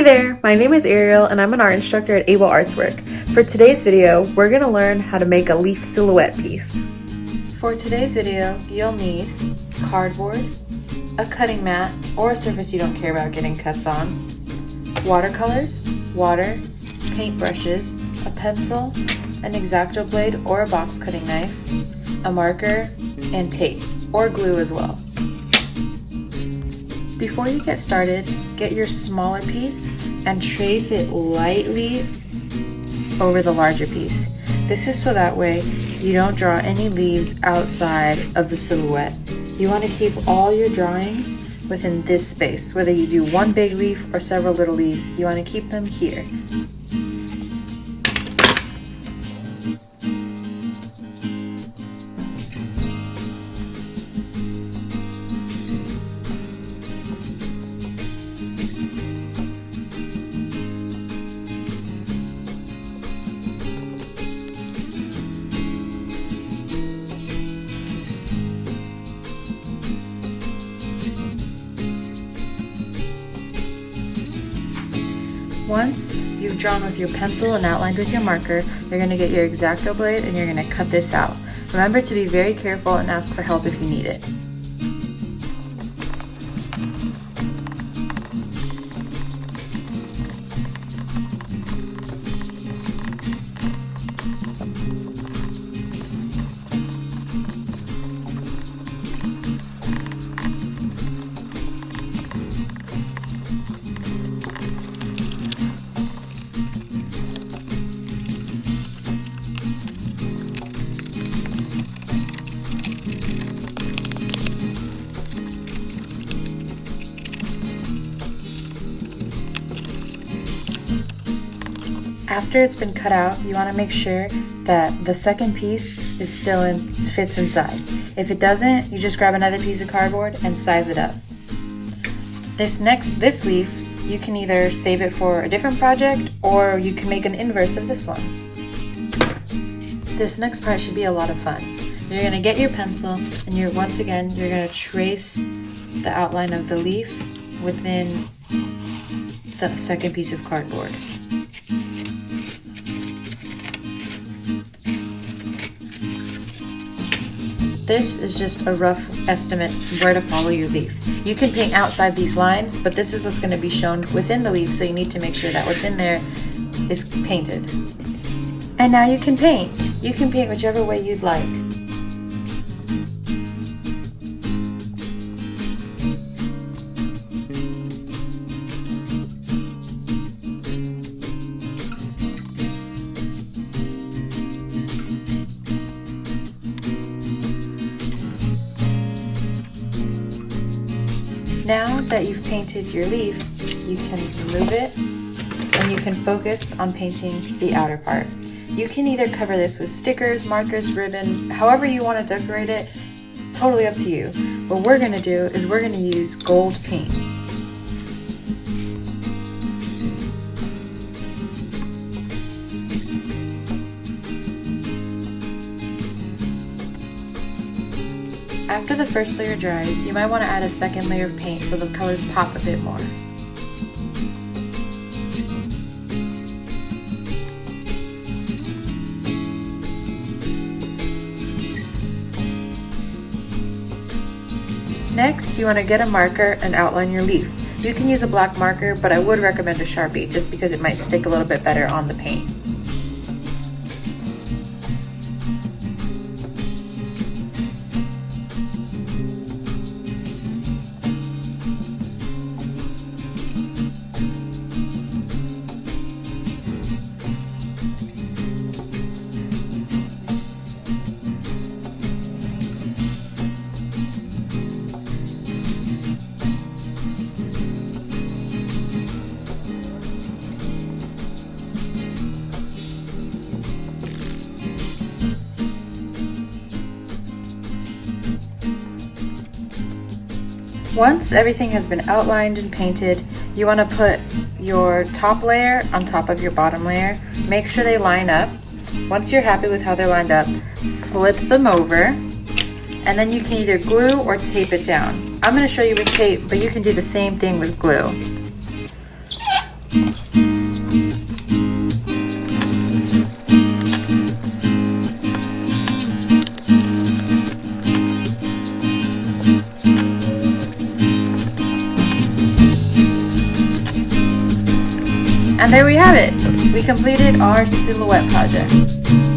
there, my name is Ariel and I'm an art instructor at Able Artswork. For today's video, we're going to learn how to make a leaf silhouette piece. For today's video, you'll need cardboard, a cutting mat or a surface you don't care about getting cuts on, watercolors, water, paintbrushes, a pencil, an exacto blade or a box cutting knife, a marker, and tape or glue as well. Before you get started, get your smaller piece and trace it lightly over the larger piece. This is so that way you don't draw any leaves outside of the silhouette. You want to keep all your drawings within this space. Whether you do one big leaf or several little leaves, you want to keep them here. Once you've drawn with your pencil and outlined with your marker, you're going to get your exacto blade and you're going to cut this out. Remember to be very careful and ask for help if you need it. After it's been cut out, you want to make sure that the second piece is still fits inside. If it doesn't, you just grab another piece of cardboard and size it up. This leaf, you can either save it for a different project or you can make an inverse of this one. This next part should be a lot of fun. You're going to get your pencil and once again you're going to trace the outline of the leaf within the second piece of cardboard. This is just a rough estimate where to follow your leaf. You can paint outside these lines, but this is what's going to be shown within the leaf, so you need to make sure that what's in there is painted. And now you can paint. You can paint whichever way you'd like. Now that you've painted your leaf, you can remove it and you can focus on painting the outer part. You can either cover this with stickers, markers, ribbon, however you want to decorate it, totally up to you. What we're going to do is we're going to use gold paint. After the first layer dries, you might want to add a second layer of paint so the colors pop a bit more. Next, you want to get a marker and outline your leaf. You can use a black marker, but I would recommend a Sharpie just because it might stick a little bit better on the paint. Once everything has been outlined and painted, you want to put your top layer on top of your bottom layer. Make sure they line up. Once you're happy with how they're lined up, flip them over, and then you can either glue or tape it down. I'm going to show you with tape, but you can do the same thing with glue. And there we have it. We completed our silhouette project.